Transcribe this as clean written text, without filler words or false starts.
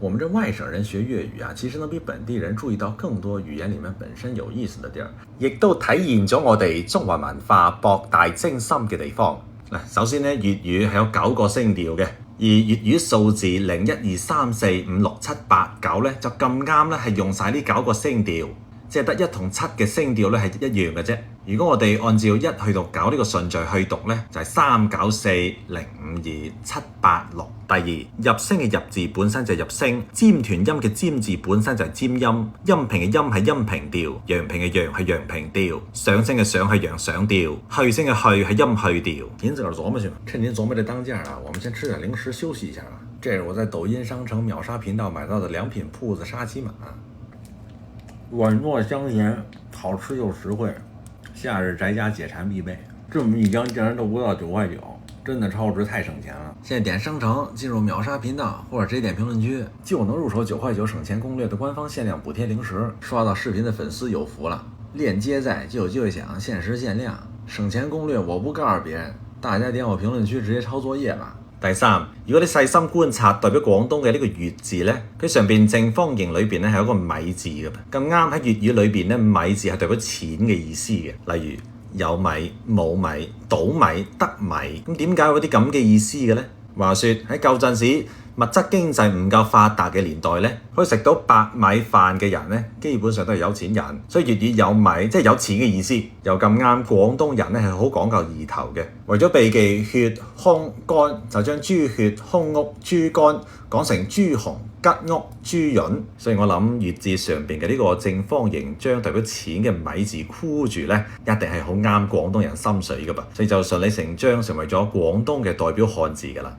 我们这外省人學粵語啊，其實能比本地人注意到更多語言裡面本身有意思的地兒，亦都體現咗我哋中華文化博大精深嘅地方。嗱，首先咧，粵語係有9個聲調嘅，而粵語數字0、1、2、3、4、5、6、7、8、9咧就咁啱咧係用晒呢9個聲調，即係得1同7嘅聲調咧係一樣嘅啫。如果我哋按照1去到9呢個順序去讀咧，就係3、9、4、0、5、2、7、8、6。第二，入聲嘅入字本身就係入聲，尖斷音嘅尖字本身就係尖音，陰平嘅音係陰平調，陽平嘅陽係陽平調，上聲嘅上係陽上調，去聲嘅去係陰去調。您自個兒琢磨去吧。趁您琢磨這當價啊，我們先吃點零食休息一下啊。這是我在抖音商城秒殺頻道買到的良品鋪子沙琪瑪，軟糯香甜，好吃又實惠，夏日宅家解饞必備。這麼一箱竟然都不到9塊9。真的超值，太省錢了！現在點商城進入秒殺頻道或者直接點評論區，就能入手9塊9省錢攻略的官方限量補貼零食。刷到視頻的粉絲有福了，鏈接在就有機會享，限時限量省錢攻略，我不告訴別人，大家點我評論區直接抄作業吧。第三，如果你細心觀察代表廣東嘅呢個粵字呢，佢上邊正方形裏邊咧係有個米字嘅，咁啱喺粵語裏邊咧米字係代表錢嘅意思嘅，例如有米、冇米、倒米、得米，咁點解有啲咁嘅意思嘅呢？話說喺舊陣時物質經濟唔夠發達嘅年代呢，可以食到白米飯嘅人呢，基本上都係有錢人，所以粵語有米即係有錢嘅意思。又咁啱廣東人呢係好講究意頭嘅，為咗避忌血胸肝，就將豬血、胸屋、豬肝講成豬紅、吉屋、豬潤，所以我諗粵字上邊嘅呢個正方形將代表錢嘅米字箍住呢，一定係好啱廣東人心水噶噃，所以就順理成章成為咗廣東嘅代表漢字噶啦。